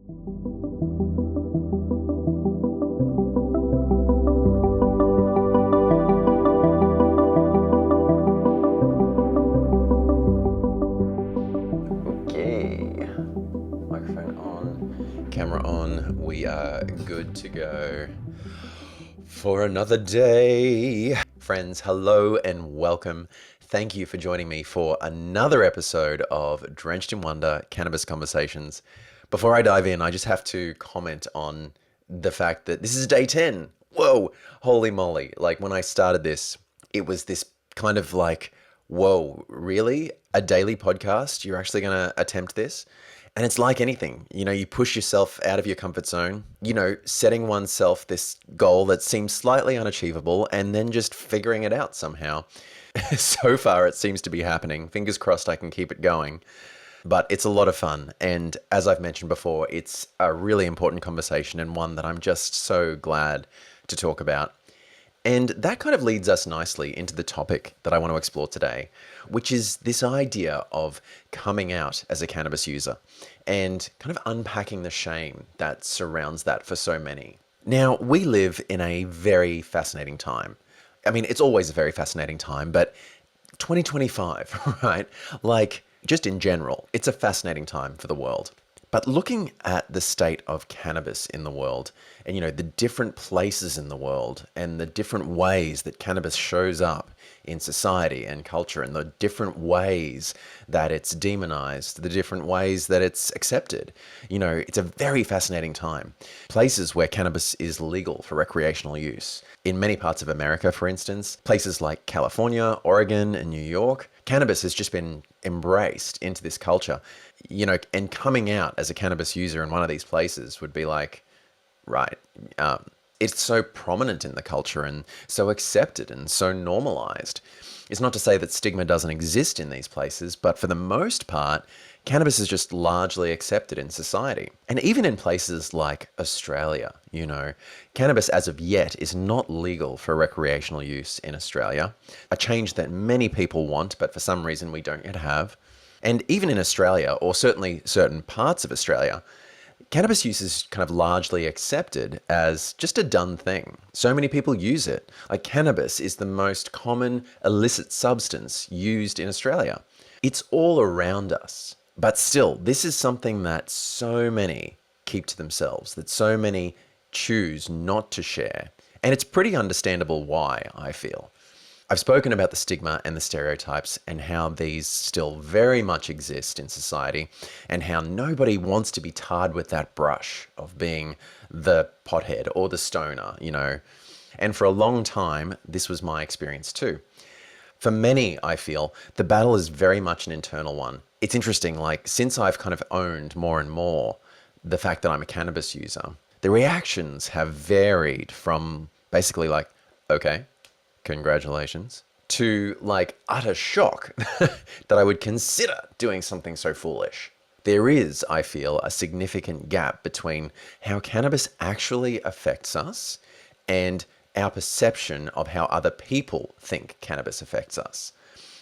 Okay, microphone on, camera on. We are good to go for another day. Friends, hello and welcome. Thank you for joining me for another episode of Drenched in Wonder Cannabis Conversations. Before I dive in, I just have to comment on the fact that this is day 10. Whoa, holy moly. Like when I started this, it was this kind of like, whoa, really? A daily podcast? You're actually going to attempt this? And it's like anything, you push yourself out of your comfort zone, setting oneself this goal that seems slightly unachievable and then just figuring it out somehow. So far, it seems to be happening. Fingers crossed I can keep it going. But it's a lot of fun. And as I've mentioned before, it's a really important conversation and one that I'm just so glad to talk about. And that kind of leads us nicely into the topic that I want to explore today, which is this idea of coming out as a cannabis user and kind of unpacking the shame that surrounds that for so many. Now, we live in a very fascinating time. I mean, it's always a very fascinating time, but 2025, right? Like, just in general, it's a fascinating time for the world. But looking at the state of cannabis in the world and, the different places in the world and the different ways that cannabis shows up in society and culture and the different ways that it's demonized, the different ways that it's accepted, it's a very fascinating time. Places where cannabis is legal for recreational use. In many parts of America, for instance, places like California, Oregon, and New York, cannabis has just been embraced into this culture, and coming out as a cannabis user in one of these places would be like, right, it's so prominent in the culture and so accepted and so normalized. It's not to say that stigma doesn't exist in these places, but for the most part, cannabis is just largely accepted in society. And even in places like Australia, cannabis as of yet is not legal for recreational use in Australia, a change that many people want, but for some reason we don't yet have. And even in Australia, or certainly certain parts of Australia, cannabis use is kind of largely accepted as just a done thing. So many people use it. Like cannabis is the most common illicit substance used in Australia. It's all around us. But still, this is something that so many keep to themselves, that so many choose not to share. And it's pretty understandable why, I feel. I've spoken about the stigma and the stereotypes and how these still very much exist in society and how nobody wants to be tarred with that brush of being the pothead or the stoner, And for a long time, this was my experience too. For many, I feel, the battle is very much an internal one. It's interesting, like since I've kind of owned more and more the fact that I'm a cannabis user, the reactions have varied from basically like, okay, congratulations, to like utter shock that I would consider doing something so foolish. There is, I feel, a significant gap between how cannabis actually affects us and our perception of how other people think cannabis affects us.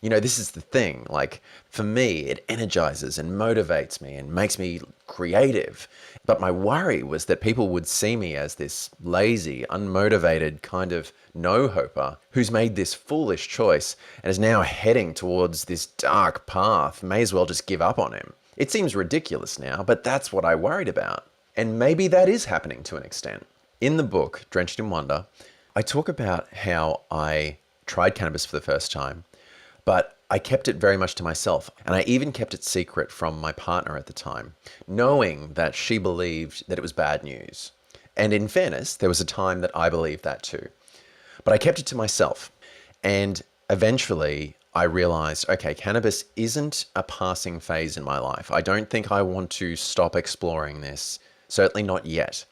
This is the thing, like for me, it energizes and motivates me and makes me creative. But my worry was that people would see me as this lazy, unmotivated kind of no-hoper who's made this foolish choice and is now heading towards this dark path. May as well just give up on him. It seems ridiculous now, but that's what I worried about. And maybe that is happening to an extent. In the book, Drenched in Wonder, I talk about how I tried cannabis for the first time, but I kept it very much to myself. And I even kept it secret from my partner at the time, knowing that she believed that it was bad news. And in fairness, there was a time that I believed that too. But I kept it to myself. And eventually I realized, okay, cannabis isn't a passing phase in my life. I don't think I want to stop exploring this. Certainly not yet.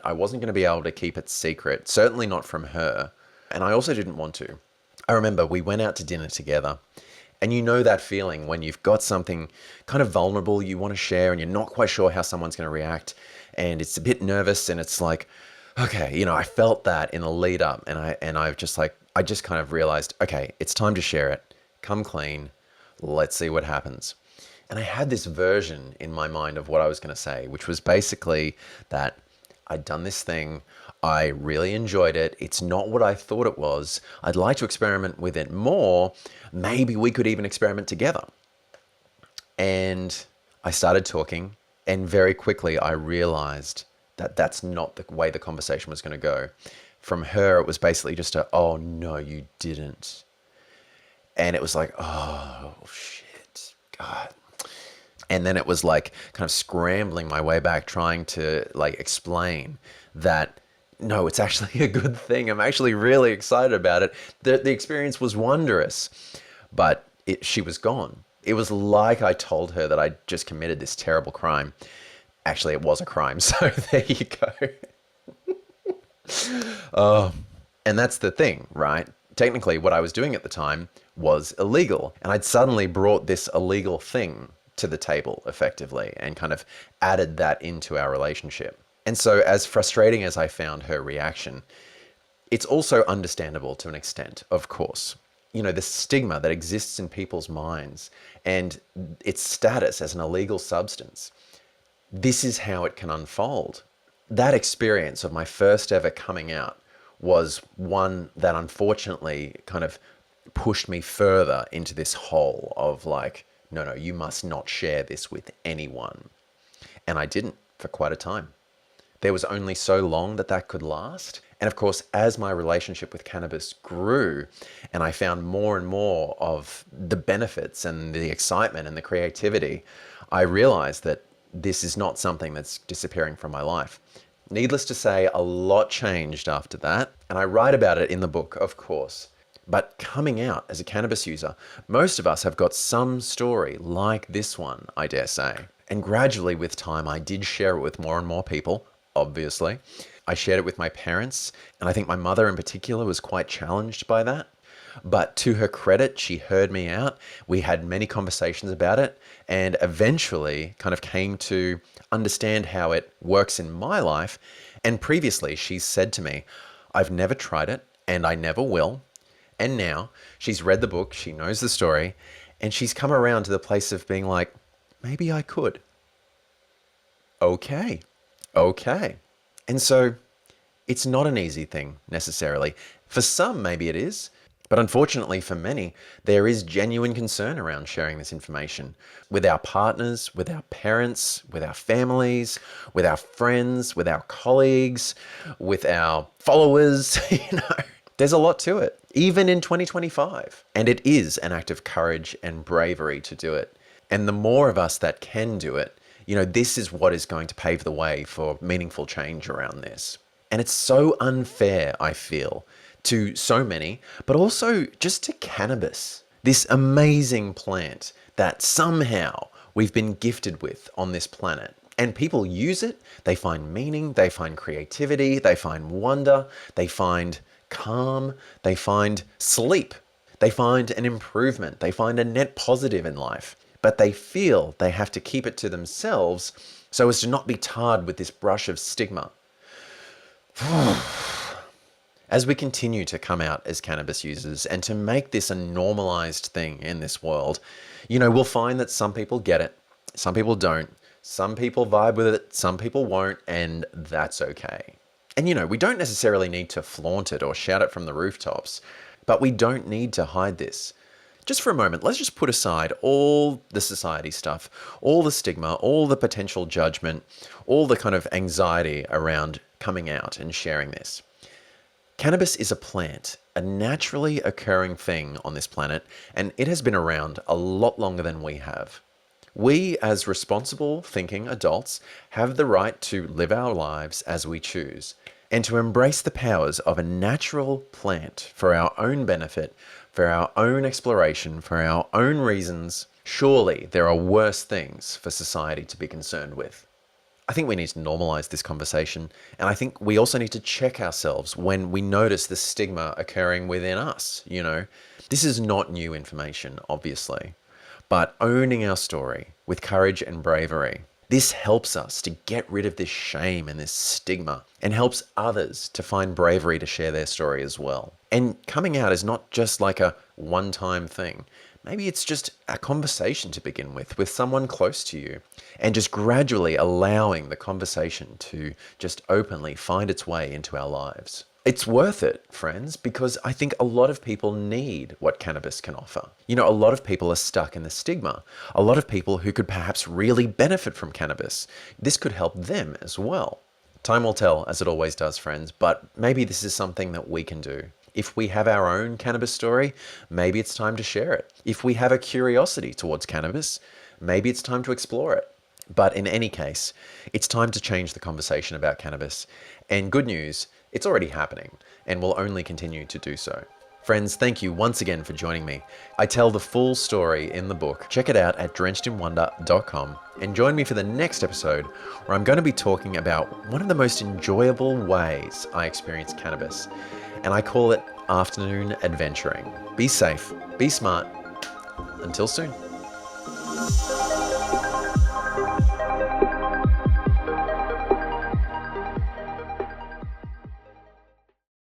I wasn't going to be able to keep it secret, certainly not from her. And I also didn't want to. I remember we went out to dinner together, and that feeling when you've got something kind of vulnerable you want to share and you're not quite sure how someone's going to react, and it's a bit nervous, and it's like, okay, I felt that in the lead up, and I just kind of realized, okay, it's time to share it. Come clean. Let's see what happens. And I had this version in my mind of what I was going to say, which was basically that I'd done this thing. I really enjoyed it. It's not what I thought it was. I'd like to experiment with it more. Maybe we could even experiment together. And I started talking, and very quickly I realized that that's not the way the conversation was going to go. From her, it was basically just a, oh no, you didn't. And it was like, oh shit, God. And then it was like kind of scrambling my way back, trying to like explain that no, it's actually a good thing. I'm actually really excited about it. The experience was wondrous, but she was gone. It was like I told her that I just committed this terrible crime. Actually, it was a crime. So there you go. And that's the thing, right? Technically, what I was doing at the time was illegal. And I'd suddenly brought this illegal thing to the table effectively and kind of added that into our relationship. And so as frustrating as I found her reaction, it's also understandable to an extent, of course. You know, the stigma that exists in people's minds and its status as an illegal substance. This is how it can unfold. That experience of my first ever coming out was one that unfortunately kind of pushed me further into this hole of like, no, you must not share this with anyone. And I didn't for quite a time. There was only so long that could last. And of course, as my relationship with cannabis grew and I found more and more of the benefits and the excitement and the creativity, I realized that this is not something that's disappearing from my life. Needless to say, a lot changed after that. And I write about it in the book, of course. But coming out as a cannabis user, most of us have got some story like this one, I dare say. And gradually with time, I did share it with more and more people, obviously. I shared it with my parents, and I think my mother in particular was quite challenged by that. But to her credit, she heard me out. We had many conversations about it, and eventually kind of came to understand how it works in my life. And previously, she said to me, I've never tried it, and I never will. And now she's read the book, she knows the story, and she's come around to the place of being like, maybe I could. Okay. And so it's not an easy thing necessarily. For some, maybe it is. But unfortunately for many, there is genuine concern around sharing this information with our partners, with our parents, with our families, with our friends, with our colleagues, with our followers, There's a lot to it, even in 2025. And it is an act of courage and bravery to do it. And the more of us that can do it, this is what is going to pave the way for meaningful change around this. And it's so unfair, I feel, to so many, but also just to cannabis, this amazing plant that somehow we've been gifted with on this planet. And people use it, they find meaning, they find creativity, they find wonder, they find calm, they find sleep, they find an improvement, they find a net positive in life, but they feel they have to keep it to themselves so as to not be tarred with this brush of stigma. As we continue to come out as cannabis users and to make this a normalized thing in this world, we'll find that some people get it, some people don't, some people vibe with it, some people won't, and that's okay. And we don't necessarily need to flaunt it or shout it from the rooftops, but we don't need to hide this. Just for a moment, let's just put aside all the society stuff, all the stigma, all the potential judgment, all the kind of anxiety around coming out and sharing this. Cannabis is a plant, a naturally occurring thing on this planet, and it has been around a lot longer than we have. We, as responsible thinking adults, have the right to live our lives as we choose and to embrace the powers of a natural plant for our own benefit, for our own exploration, for our own reasons. Surely there are worse things for society to be concerned with. I think we need to normalize this conversation, and I think we also need to check ourselves when we notice the stigma occurring within us. This is not new information, obviously. But owning our story with courage and bravery, this helps us to get rid of this shame and this stigma and helps others to find bravery to share their story as well. And coming out is not just like a one-time thing. Maybe it's just a conversation to begin with someone close to you, and just gradually allowing the conversation to just openly find its way into our lives. It's worth it, friends, because I think a lot of people need what cannabis can offer. You know, a lot of people are stuck in the stigma. A lot of people who could perhaps really benefit from cannabis. This could help them as well. Time will tell, as it always does, friends, but maybe this is something that we can do. If we have our own cannabis story, maybe it's time to share it. If we have a curiosity towards cannabis, maybe it's time to explore it. But in any case, it's time to change the conversation about cannabis. And good news, it's already happening and will only continue to do so. Friends, thank you once again for joining me. I tell the full story in the book. Check it out at drenchedinwonder.com and join me for the next episode where I'm going to be talking about one of the most enjoyable ways I experience cannabis. And I call it afternoon adventuring. Be safe, be smart. Until soon.